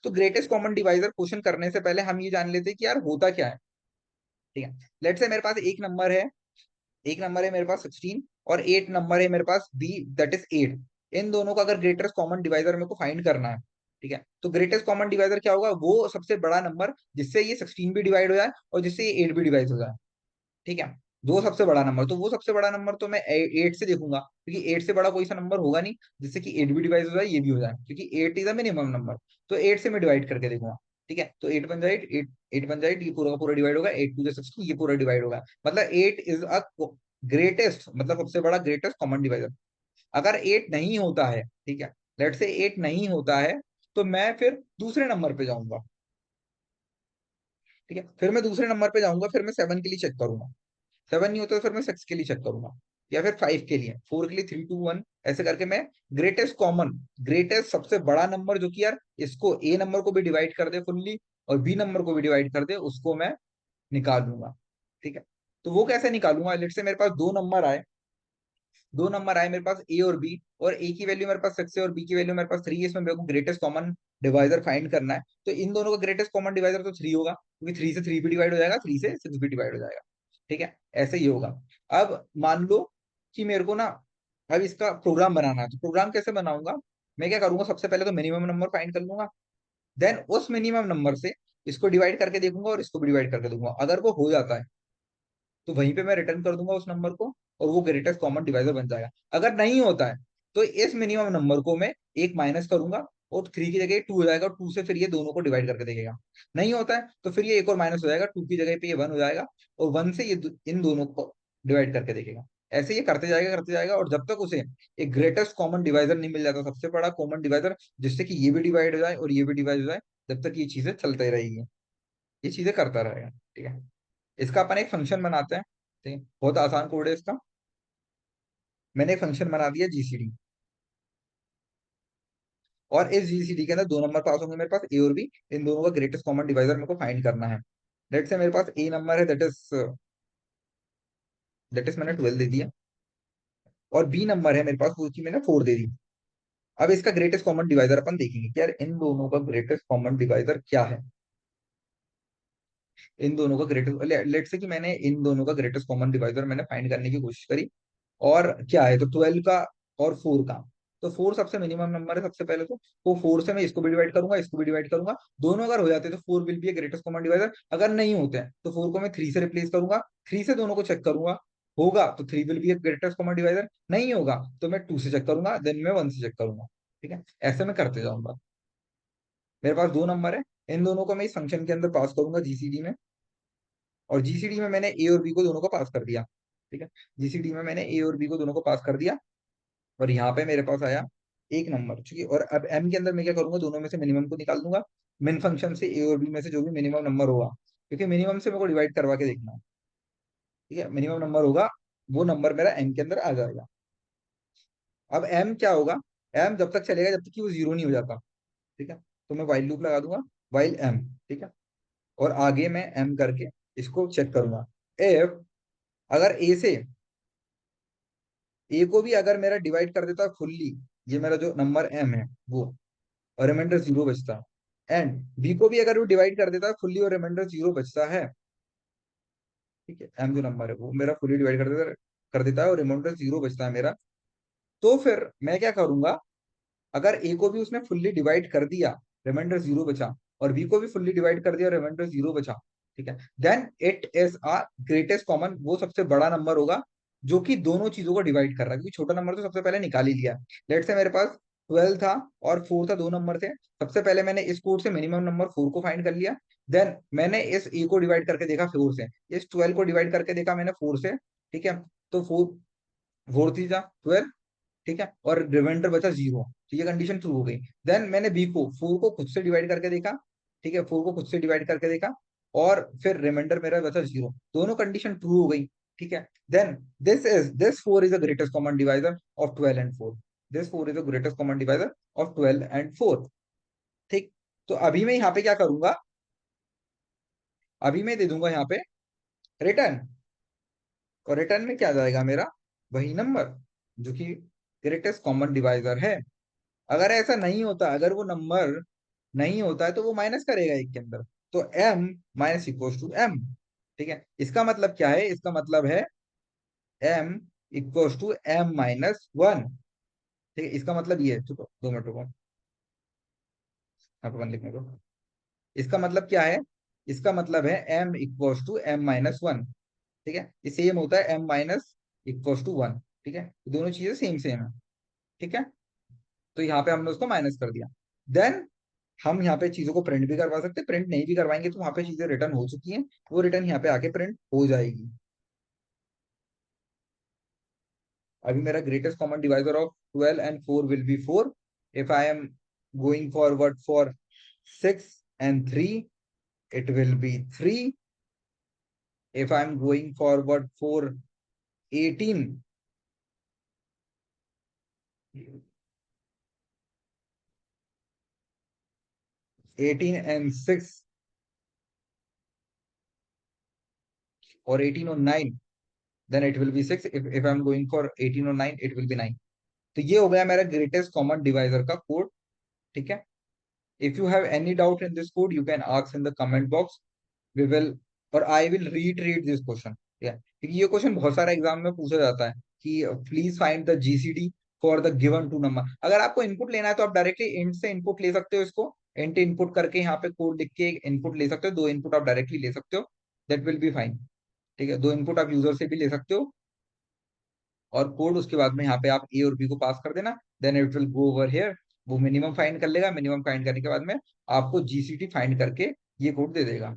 तो greatest common divisor question करने से पहले हम ये जान लेते हैं कि यार होता क्या है। ठीक है, लेट्स से मेरे पास एक नंबर है मेरे पास 16, और 8 नंबर है मेरे पास बी, दैट इज 8। इन दोनों का अगर ग्रेटेस्ट कॉमन डिवाइजर मेरे को फाइंड करना है, ठीक है, तो ग्रेटेस्ट कॉमन डिवाइजर क्या होगा, वो सबसे बड़ा नंबर जिससे ये 16 भी डिवाइड हो जाए और जिससे ये 8 भी डिवाइड हो जाए। ठीक है, जो सबसे बड़ा नंबर, तो वो सबसे बड़ा नंबर तो मैं 8 से देखूंगा, क्योंकि 8 से बड़ा कोई सा नंबर होगा नहीं जिससे कि 8 भी डिवाइड हो जाए ये भी हो जाए, क्योंकि 8 इज द मिनिमम नंबर। तो 8 से मैं डिवाइड करके देखूंगा। ठीक है, तो 8 बन जाए 8, 8 बन जाए, ये पूरा का पूरा डिवाइड होगा, 8 टू द 16, ये पूरा डिवाइड होगा, मतलब 8 इज अ ग्रेटेस्ट, मतलब सबसे बड़ा ग्रेटेस्ट कॉमन डिवाइजर। अगर 8 नहीं होता है, ठीक है, लेट से 8 नहीं होता है, तो मैं फिर दूसरे नंबर पे जाऊंगा। ठीक है, फिर मैं दूसरे नंबर पे जाऊंगा, फिर मैं 7 के लिए चेक करूंगा। 7 नहीं होता तो फिर मैं 6 के लिए चेक करूंगा, या फिर 5 के लिए, 4 के लिए 3 2 1, ऐसे करके मैं ग्रेटेस्ट कॉमन, ग्रेटेस्ट सबसे बड़ा नंबर जो कि यार इसको ए नंबर को भी डिवाइड कर दे फुल्ली और बी नंबर को भी डिवाइड कर दे, उसको मैं निकाल लूंगा। ठीक है, तो वो कैसे निकालूंगा, लेट से मेरे पास दो नंबर आए मेरे पास ए और बी, और ए की वैल्यू मेरे पास 6 है और बी की वैल्यू मेरे पास 3 है, इसमें मेरे को ग्रेटेस्ट कॉमन डिवाइजर फाइंड करना है। तो इन दोनों का ग्रेटेस्ट कॉमन डिवाइजर तो 3 होगा, क्योंकि 3 से 3 भी डिवाइड हो जाएगा, 3 से 6 भी डिवाइड हो जाएगा। ठीक है, ऐसे ही होगा। अब मान लो कि मेरे को ना अब इसका प्रोग्राम बनाना है, तो प्रोग्राम कैसे बनाऊंगा, मैं क्या करूंगा, सबसे पहले तो मिनिमम नंबर फाइंड कर लूंगा, देन उस मिनिमम नंबर से इसको डिवाइड करके देखूंगा और इसको भी डिवाइड करके दूंगा। अगर वो हो जाता है तो वहीं पे मैं रिटर्न कर दूंगा उस नंबर को, और वो ग्रेटेस्ट कॉमन डिवाइजर बन जाएगा। अगर नहीं होता है तो इस मिनिमम नंबर को मैं एक माइनस करूंगा, और 3 की जगह 2 हो जाएगा, और 2 से फिर ये दोनों को डिवाइड करके देखेगा। नहीं होता है तो फिर ये एक और माइनस हो जाएगा, 2 की जगह पे ये 1 हो जाएगा, और 1 से ये इन दोनों को डिवाइड करके देखेगा। ऐसे ये करते जाएगा, और जब तक उसे एक ग्रेटेस्ट कॉमन डिवाइजर नहीं मिल जाता, सबसे बड़ा कॉमन डिवाइजर जिससे कि ये भी डिवाइड हो जाए और ये भी डिवाइड हो जाए, जब तक ये चीजें चलते रहेगी, ये चीजें करता रहेगा। ठीक है, इसका अपन एक फंक्शन बनाते हैं। ठीक है, बहुत आसान कोड है इसका। मैंने एक फंक्शन बना दिया जीसीडी, और इस जीसीडी के अंदर दो नंबर पास होंगे मेरे पास, ए और बी। इन दोनों का ग्रेटेस्ट कॉमन डिवाइजर मेरे को फाइंड करना है। लेट से मेरे पास ए नंबर है, दैट इज मैंने 12 दे दिया, और बी नंबर है मेरे पास, उसकी मैंने 4 दे दी। अब इसका ग्रेटेस्ट कॉमन डिवाइजर अपन देखेंगे कि यार इन दोनों का ग्रेटेस्ट कॉमन डिवाइजर क्या है। इन दोनों का ग्रेटेस्ट, लेट से कि मैंने इन दोनों का ग्रेटेस्ट कॉमन डिवाइजर मैंने फाइंड करने की कोशिश करी, और क्या है, तो 12 का और 4 का। तो 4 सबसे मिनिमम नंबर है सबसे पहले, तो 4 से मैं इसको भी डिवाइड करूंगा, इसको भी डिवाइड करूंगा, दोनों अगर हो जाते हैं तो 4 will be a greatest common divisor. अगर नहीं होते हैं तो 4 को मैं 3 से रिप्लेस करूंगा, 3 से दोनों को चेक करूंगा, होगा तो 3 will be a greatest common divisor, नहीं होगा तो मैं 2 से चेक करूंगा, देन मैं 1 से चेक करूंगा। ठीक है, ऐसे मैं करते जाऊंगा। मेरे पास दो नंबर है, इन दोनों को मैं इस फंक्शन के अंदर पास करूंगा जीसीडी में, और जीसीडी में मैंने ए और बी को दोनों को पास कर दिया। ठीक है, जीसीडी में मैंने ए और बी को दोनों को पास कर दिया, और यहाँ पे मेरे पास आया एक नंबर, ठीक है, और अब एम के अंदर मैं क्या करूंगा, दोनों में से मिनिमम को निकाल दूंगा। मिन फंक्शन से ए और बी में से जो भी मिनिमम नंबर होगा, क्योंकि मिनिमम से मेरे को डिवाइड करवा के देखना है। ठीक है, मिनिमम नंबर होगा, वो नंबर मेरा एम के अंदर आ जाएगा। अब एम क्या होगा, एम जब तक चलेगा जब तक कि वो जीरो नहीं हो जाता। ठीक है, तो मैं वाइल लूप लगा दूंगा, वाइल एम। ठीक है, और आगे मैं एम करके इसको चेक करूंगा। एफ, अगर ए से ए को भी अगर मेरा डिवाइड कर देता फुल्ली, ये मेरा जो नंबर एम है वो, और रिमाइंडर जीरो बचता है, एंड बी को भी अगर वो डिवाइड कर देता है फुल्ली और रिमाइंडर जीरो बचता है, ठीक है, एम जो नंबर है वो मेरा फुल्ली डिवाइड कर देता है और रिमाइंडर जीरो बचता है मेरा, तो फिर मैं क्या करूंगा, अगर ए को भी उसने फुल्ली डिवाइड कर दिया, रिमाइंडर जीरो बचा, और बी को भी फुल्ली डिवाइड कर दिया, रिमाइंडर जीरो बचा, ठीक है, then it is a greatest common, वो सबसे बड़ा नंबर होगा जो कि दोनों चीजों को डिवाइड कर रहा है, क्योंकि छोटा नंबर तो सबसे पहले निकाल ही लिया। लेट से मेरे पास 12 था और 4 था, दो नंबर थे। सबसे पहले मैंने इस कोड से मिनिमम नंबर 4 को फाइंड कर लिया, देन मैंने इस ए को डिवाइड करके देखा 4 से, इस 12 को डिवाइड करके देखा मैंने 4 से। ठीक है, तो 4 थी जा 12, ठीक है, और रिमाइंडर बचा जीरो, तो ये कंडीशन ट्रू हो गई। देन मैंने बी को 4 को खुद से डिवाइड करके देखा, ठीक है, 4 को खुद से डिवाइड करके देखा, और फिर रिमाइंडर मेरा बचा जीरो, दोनों कंडीशन ट्रू हो गई। ठीक है, then this 4 is the greatest common divisor of 12 and 4, this 4 is the greatest common divisor of 12 and 4। ठीक, तो अभी मैं यहाँ पे क्या करूंगा, अभी मैं दे दूंगा यहाँ पे रिटर्न, और रिटर्न में क्या जाएगा मेरा, वही नंबर जो कि ग्रेटेस्ट कॉमन डिवाइजर है। अगर ऐसा नहीं होता, अगर वो नंबर नहीं होता है तो वो माइनस करेगा एक के अंदर। तो m minus equal to m। ठीक है, इसका मतलब क्या है, इसका मतलब है m इक्वल टू m-1। ठीक है, इसका मतलब ये है, चुको 2 मिनट रुको, यहाँ पे 1 लिखने को। इसका मतलब क्या है, इसका मतलब है m इक्वल टू m-1। ठीक है, ये सेम होता है m-1। ठीक है, दोनों चीजें सेम सेम है। ठीक है, तो यहाँ पे हमने उसको माइनस कर दिया। देन हम यहाँ पे चीजों को प्रिंट भी करवा सकते हैं, प्रिंट नहीं भी करवाएंगे तो वहां पे चीजें रिटर्न हो चुकी हैं, वो रिटर्न यहाँ पे आके प्रिंट हो जाएगी। अभी मेरा greatest common divisor of 12 and 4 will be 4। If I am going forward for 6 and 3, it will be 3। if I'm going forward for 18, 18 and 6 or 18 or 9, then it will be 6। if I'm going for 18 or 9, it will be 9। तो ये हो गया मेरा greatest common divisor का code. ठीक है, if you have any doubt in this code you can ask in the comment box. We will, और I will retreat this question. क्योंकि ये क्वेश्चन बहुत सारा एग्जाम में पूछा जाता है कि please find the GCD for the given two number. अगर आपको इनपुट लेना है तो आप डायरेक्टली इंट से इनपुट ले सकते हो, इसको इंट इनपुट करके यहाँ पे कोड लिख के इनपुट ले सकते हो, 2 इनपुट आप डायरेक्टली ले सकते हो, दैट विल बी फाइन। ठीक है, 2 इनपुट आप यूजर से भी ले सकते हो, और कोड उसके बाद में यहाँ पे आप ए और बी को पास कर देना, then it will go over here. वो मिनिमम फाइंड कर लेगा, मिनिमम फाइंड करने के बाद में आपको जीसीटी फाइंड करके ये कोड दे देगा।